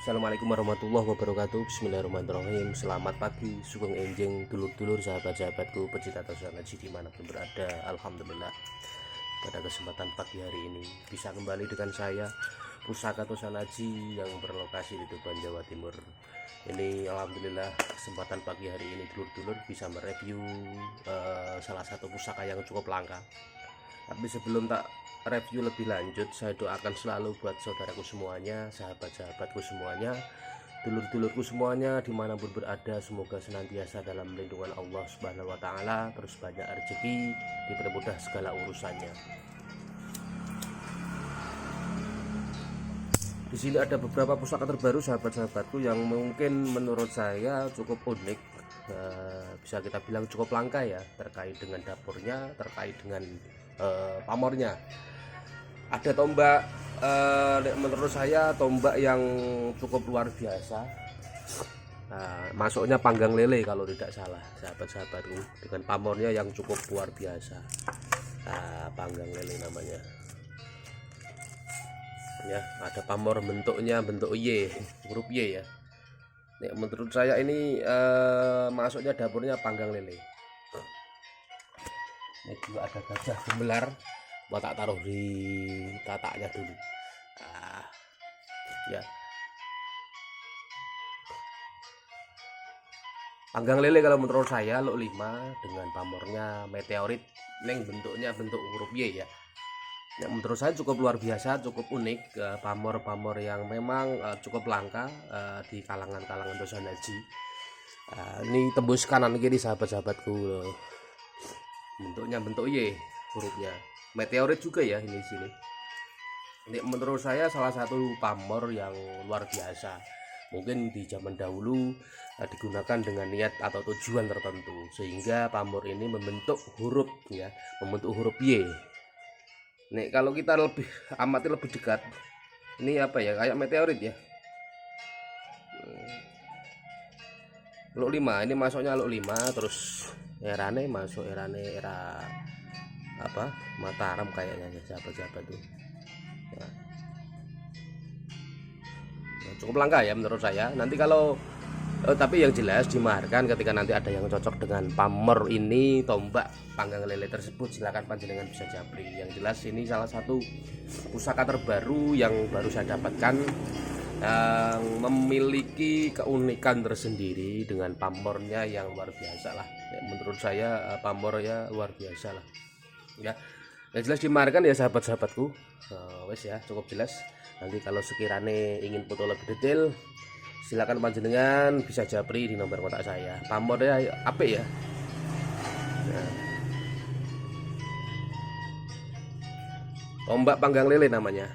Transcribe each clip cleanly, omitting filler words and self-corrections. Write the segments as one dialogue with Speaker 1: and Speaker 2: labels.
Speaker 1: Assalamualaikum warahmatullahi wabarakatuh. Bismillahirrahmanirrahim. Selamat pagi, sugeng enjing, dulur-dulur, sahabat-sahabatku, pecinta Tosan Haji dimanapun berada. Alhamdulillah, pada kesempatan pagi hari ini bisa kembali dengan saya, Pusaka Tosan Haji yang berlokasi di Tuban, Jawa Timur. Ini alhamdulillah kesempatan pagi hari ini dulur-dulur bisa mereview salah satu pusaka yang cukup langka. Tapi sebelum tak review lebih lanjut, saya doakan selalu buat saudaraku semuanya, sahabat-sahabatku semuanya, dulur-dulurku semuanya dimanapun berada, semoga senantiasa dalam lindungan Allah Subhanahu wa Ta'ala, terus banyak rezeki, dipermudah segala urusannya. Di sini ada beberapa pusaka terbaru sahabat-sahabatku yang mungkin menurut saya cukup unik, bisa kita bilang cukup langka ya, terkait dengan dapurnya, terkait dengan pamornya. Ada tombak, menurut saya tombak yang cukup luar biasa. Masuknya panggang lele kalau tidak salah sahabat-sahabatku, dengan pamornya yang cukup luar biasa. Panggang lele namanya ya. Ada pamor bentuknya bentuk Y, huruf Y ya. Menurut saya ini masuknya dapurnya panggang lele. Ini juga ada gajah gemelar, mau tak taruh di tataknya dulu. Ya, panggang lele kalau menurut saya Luk 5 dengan pamornya meteorit, neng bentuknya bentuk huruf Y ya. Menurut saya cukup luar biasa, cukup unik, pamor-pamor yang memang cukup langka di kalangan-kalangan Tosan Haji. Ini tembus kanan kiri sahabat-sahabatku loh. Bentuknya bentuk Y, hurufnya meteorit juga ya ini sini. Ini menurut saya salah satu pamor yang luar biasa. Mungkin di zaman dahulu digunakan dengan niat atau tujuan tertentu, sehingga pamor ini membentuk huruf ya, membentuk huruf Y. Nih kalau kita lebih amati lebih dekat, ini apa ya, kayak meteorit ya. Luk 5 ini masuknya Luk 5, terus erane masuk era apa, Mataram kayaknya ya sahabat-sahabat tuh ya. Cukup langka ya menurut saya. Nanti kalau tapi yang jelas dimaharkan ketika nanti ada yang cocok dengan pamor ini, tombak panggang lele tersebut, silakan panjenengan bisa japri. Yang jelas ini salah satu pusaka terbaru yang baru saya dapatkan, yang memiliki keunikan tersendiri dengan pamornya yang luar biasa lah ya, menurut saya pamornya luar biasa lah ya. Yang jelas dimaharkan ya sahabat-sahabatku. Wes ya, cukup jelas. Nanti kalau sekiranya ingin foto lebih detail, silakan panjenengan bisa japri di nomor kontak saya. Pamornya apik ya. Tombak panggang lele namanya.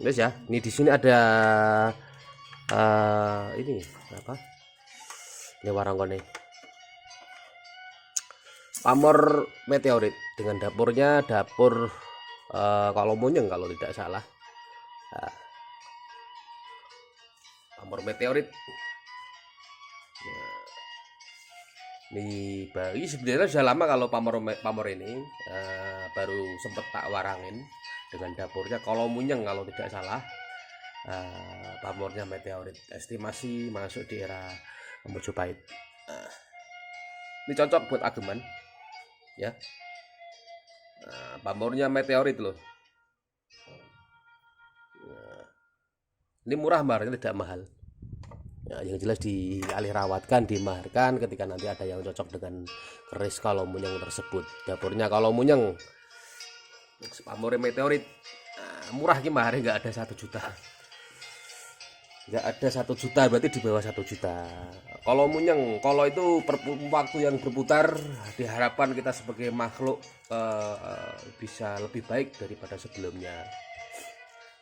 Speaker 1: Guys ya, ini di sini ada ini apa? Ini warangkone. Pamor meteorit dengan dapurnya dapur kalau Monyeng kalau tidak salah. Pamor meteorit. Ini bayi sebenarnya sudah lama kalau pamor ini baru sempet tak warangin dengan dapurnya kalau Munyeng kalau tidak salah. Pamornya meteorit, estimasi masuk di era Mojopahit. Ini cocok buat ageman ya. Pamornya meteorit loh. Ini murah, barangnya tidak mahal ya. Yang jelas dialih rawatkan, dimaharkan ketika nanti ada yang cocok dengan keris kalau Munyeng tersebut. Dapurnya kalau Munyeng, pamornya meteorit, murah gimana, nggak ada 1 juta, nggak ada 1 juta, berarti di bawah 1 juta. Kalau Munyeng, kalau itu waktu yang berputar, diharapkan kita sebagai makhluk bisa lebih baik daripada sebelumnya.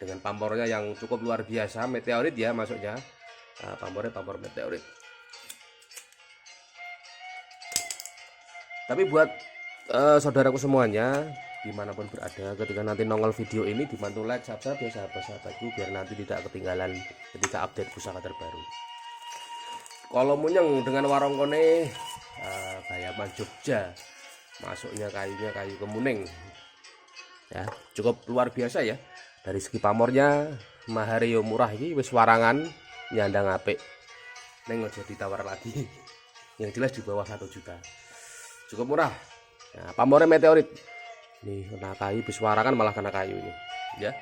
Speaker 1: Dengan pamornya yang cukup luar biasa, meteorit ya masuknya. Pamor meteorit. Tapi buat saudaraku semuanya dimanapun berada, ketika nanti nongol video ini dibantu like, subscribe ya sahabat-sahabatku, biar nanti tidak ketinggalan ketika update pusaka terbaru. Kalau Munyeng dengan warangkone Bayaman Jogja, masuknya kayunya kayu kemuning ya, cukup luar biasa ya. Dari segi pamornya mahare yo murah iki, wis warangan nyandang apik. Ning aja ditawar lagi. Yang jelas di bawah 1 juta. Cukup murah. Nah, pamore meteorit. Nih kena kayu, wis warangan malah kena kayu ini, ya.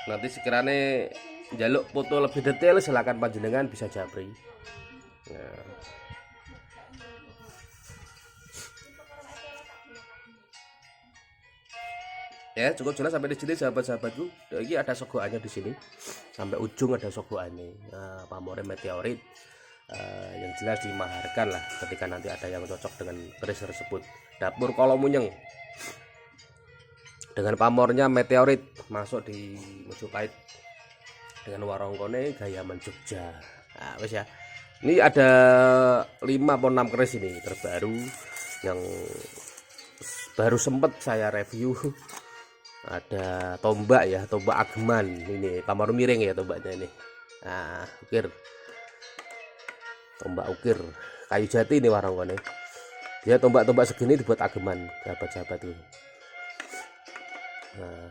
Speaker 1: Nanti sekiranya jaluk foto lebih detail silahkan panjenengan bisa japri. Nah. Ya cukup jelas sampai di sini sahabat-sahabatku. Ini ada sogokannya di sini sampai ujung ada sogokannya. Nah, pamore meteorit yang jelas dimaharkan lah ketika nanti ada yang cocok dengan keris tersebut. Dapur Kolomunyeng dengan pamornya meteorit masuk di Mojopahit dengan warongkone Gayaman Jogja. Nah, wes ya. Ini ada 5 atau 6 keris ini terbaru yang baru sempat saya review. Ada tombak ya, tombak ageman ini, pamor miring ya tombaknya ini. Nah, ukir. Tombak ukir, kayu jati ini warongkone. Dia tombak-tombak segini dibuat ageman, sahabat-sahabat tuh. Nah.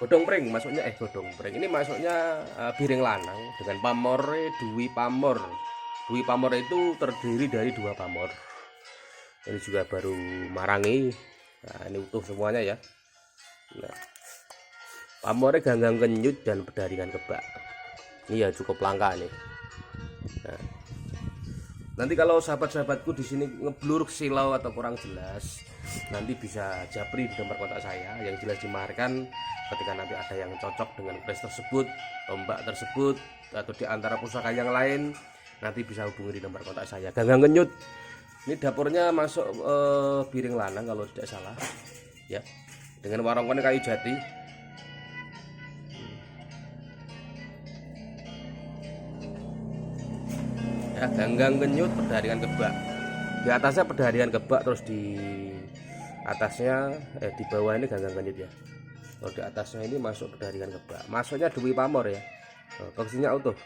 Speaker 1: Godong pring masuknya godong pring. Ini masuknya piring lanang dengan pamor Dwi Pamor. Dwi Pamor itu terdiri dari 2 pamor. Ini juga baru marangi. Nah, ini utuh semuanya ya. Nah, pamornya ganggang kenyut dan berdaringan kebak. Ini ya cukup langka nih. Nah, nanti kalau sahabat-sahabatku di sini ngeblur silau atau kurang jelas, nanti bisa japri di nomor kontak saya. Yang jelas dimaharkan ketika nanti ada yang cocok dengan keris tersebut, tombak tersebut, atau di antara pusaka yang lain, nanti bisa hubungi di nomor kontak saya. Ganggang kenyut. Ini dapurnya masuk piring lanang kalau tidak salah ya, dengan warongkone kayu jati. Ya, ganggang kenyut berdaringan kebak. Di atasnya berdaringan kebak, terus di atasnya di bawah ini ganggang kenyut ya. Kalau di atasnya ini masuk berdaringan kebak. Masuknya Dwi Pamor ya. Posisinya utuh.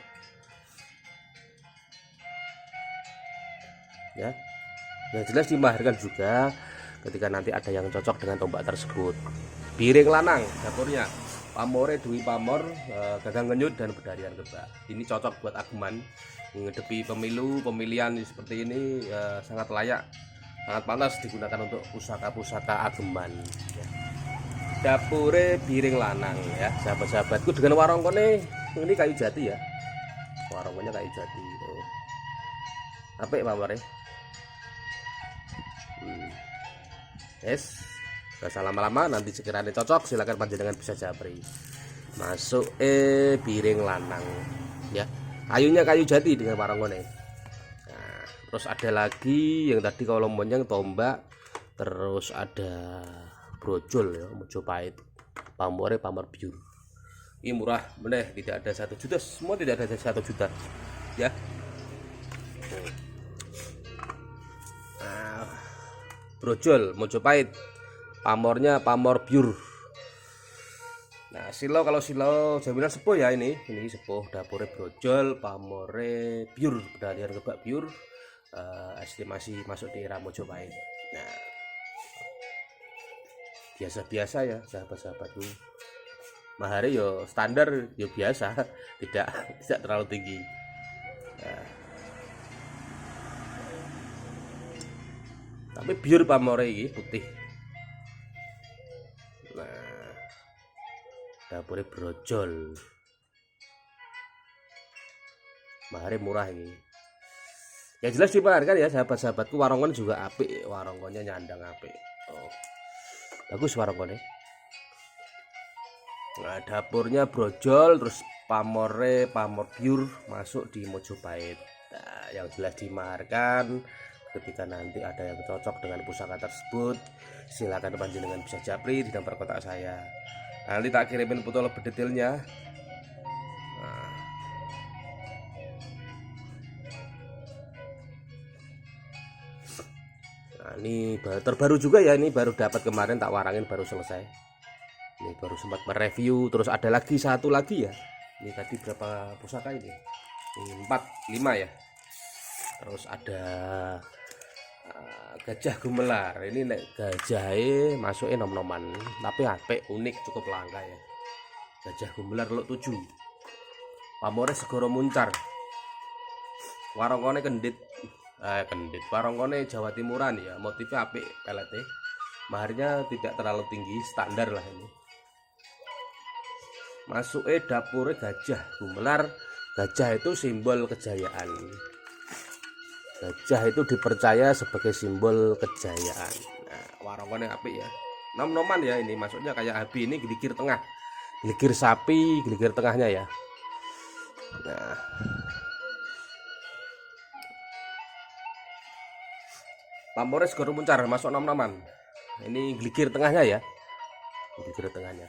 Speaker 1: Ya. Yang jelas dimaharkan juga ketika nanti ada yang cocok dengan tombak tersebut. Piring lanang dapurnya pamore Dwi Pamor, gagang kenyut dan berdaringan kebak. Ini cocok buat ageman menghadapi pemilihan seperti ini, sangat layak, sangat pantas digunakan untuk pusaka-pusaka ageman ya. Dapure piring lanang ya sahabat-sahabatku, dengan warongkone ini kayu jati ya. Warongkonnya kayu jati tuh. Apik pamore. Yes, gak usah lama-lama, nanti sekiranya cocok silakan panjenengan bisa japri. Masuk piring lanang ya. Kayunya kayu jati dengan warongkone. Nah, terus ada lagi yang tadi kalau monjang tombak, terus ada brojol ya, Mojopahit. Pamore pamor biur. Ini murah meneh, tidak ada 1 juta, semua tidak ada 1 juta ya. Brojol Mojopahit, pamornya pamor biur. Nah, silau kalau silau jaminan sepuh ya, ini sepuh. Dapure brojol, pamore biur, berdaringan kebak biur, estimasi masuk di era Mojopahit. Nah, biasa-biasa ya sahabat-sahabatku. Mahare yo standar yo biasa, tidak terlalu tinggi. Nah, tapi biur pamore ini putih. Nah, dapure brojol, mahare murah ini. Yang jelas dimaharkan ya sahabat-sahabatku. Warongkon juga apik, warongkonnya nyandang apik. Oh, bagus warongkonnya. Nah, dapurnya brojol, terus pamore pamor biur masuk di Mojopahit. Nah, yang jelas dimaharkan ketika nanti ada yang cocok dengan pusaka tersebut, silakan panjenengan bisa japri di nomor kontak saya. Nanti tak kirimin foto lebih detailnya. Nah, ini terbaru juga ya, ini baru dapat kemarin, tak warangin baru selesai. Ini baru sempat mereview. Terus ada lagi satu lagi ya. Ini tadi berapa pusaka ini? Ini 4, 5 ya. Terus ada Gajah Gumelar ini nek gajahe masuke nom-noman tapi apik, unik, cukup langka ya. Gajah Gumelar luk 7. Pamore segara muncar. Warongkone kendit. Warongkone Jawa Timuran ya, motifnya apik pelete. Maharnya tidak terlalu tinggi, standar lah ini. Masuke dapure Gajah Gumelar. Gajah itu simbol kejayaan. Gajah itu dipercaya sebagai simbol kejayaan. Nah, warongkone apik ya. Nom-noman ya ini, maksudnya kayak Abi ini geligir tengah. Geligir sapi, geligir tengahnya ya. Nah. Pamore segara muncar masuk nom-noman. Ini geligir tengahnya ya. Geligir tengahnya.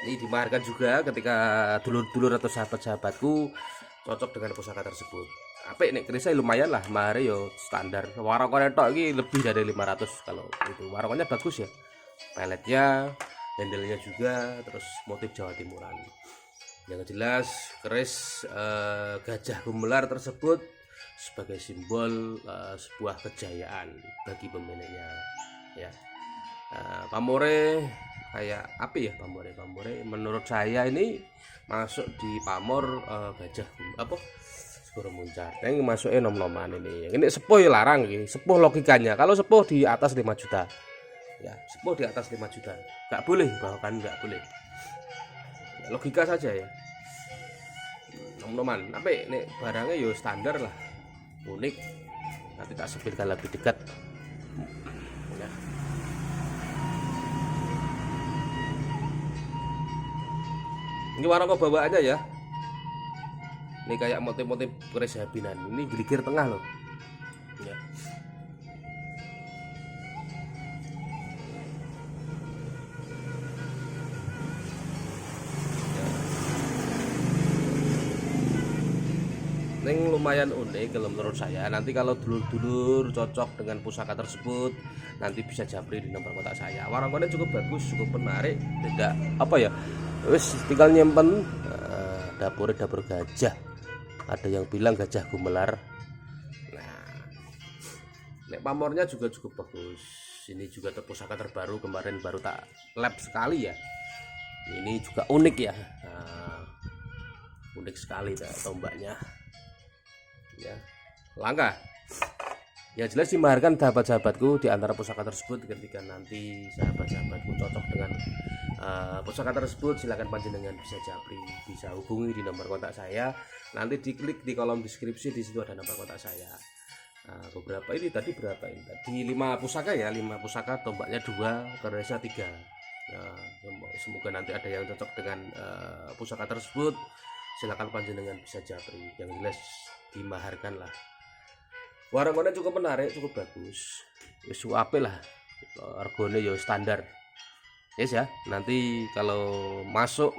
Speaker 1: Ini dimaharkan juga ketika dulur-dulur atau sahabat-sahabatku cocok dengan pusaka tersebut. Apik nek kerisnya lumayan lah, mahare yo standar. Warongkone tok iki lebih dari 500 kalau itu. Warongkonnya bagus ya. Peletnya, handle-nya juga, terus motif Jawa Timuran. Yang jelas keris Gajah Gumelar tersebut sebagai simbol sebuah kejayaan bagi pemiliknya ya. Pamore kayak apa ya, pamore menurut saya ini masuk di pamor Gajah apa segara muncar. Yang masukin nom-noman ini sepuh ya larang ini, sepuh logikanya. Kalau sepuh di atas 5 juta ya, sepuh di atas 5 juta nggak boleh, bahkan nggak boleh ya, logika saja ya. Nom-noman tapi ini barangnya yo standar lah, unik. Nanti tak sepilkan lebih dekat ya. Ini warna bawaannya ya. Ini kayak motif-motif keris habinan. Ini geligir tengah loh. Ya. Ini lumayan unik kalau menurut saya. Nanti kalau dulur-dulur cocok dengan pusaka tersebut, nanti bisa japri di nomor kontak saya. Warna cukup bagus, cukup menarik. Tidak apa ya, wis tinggal nyimpen. Dapur gajah. Ada yang bilang Gajah Gumelar. Nah, nek pamornya juga cukup bagus. Ini juga pusaka terbaru, kemarin baru tak lap sekali ya. Ini juga unik ya. Unik sekali tombaknya ya, langka ya. Jelas dimaharkan sahabat-sahabatku di antara pusaka tersebut. Ketika nanti sahabat-sahabatku cocok dengan pusaka tersebut, silakan panjenengan bisa japri, bisa hubungi di nomor kontak saya. Nanti diklik di kolom deskripsi, di situ ada nomor kontak saya. Beberapa ini tadi berapa ini tadi 5 pusaka ya, 5 pusaka, tombaknya 2, kerisnya 3. Semoga nanti ada yang cocok dengan pusaka tersebut, silakan panjenengan bisa japri. Yang jelas dimaharkan lah. Warna cukup menarik, cukup bagus. Wis apik lah. Hargane ya standar. Yes ya. Nanti kalau masuk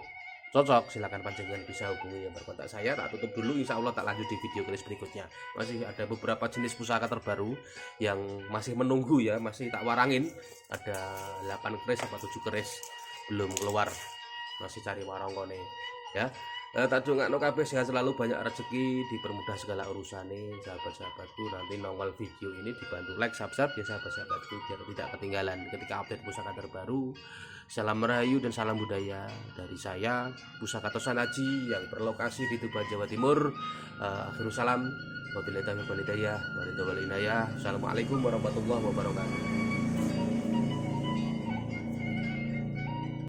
Speaker 1: cocok, silakan panjenengan bisa hubungi nomor kontak saya. Tak tutup dulu, insya Allah tak lanjut di video keris berikutnya. Masih ada beberapa jenis pusaka terbaru yang masih menunggu ya, masih tak warangin. Ada 8 keris atau 7 keris belum keluar, masih cari warongkone ya. Tak dongakno kabeh sehat selalu, banyak rezeki, dipermudah segala urusane sahabat-sahabatku. Nanti nongol video ini dibantu like, subscribe ya sahabat-sahabatku, biar tidak ketinggalan ketika update pusaka terbaru. Salam merayu dan salam budaya dari saya, Pusaka Tosan Aji, yang berlokasi di Tuban, Jawa Timur. Akhirul salam, wabillahi taufiq wal hidayah. Assalamualaikum warahmatullahi wabarakatuh.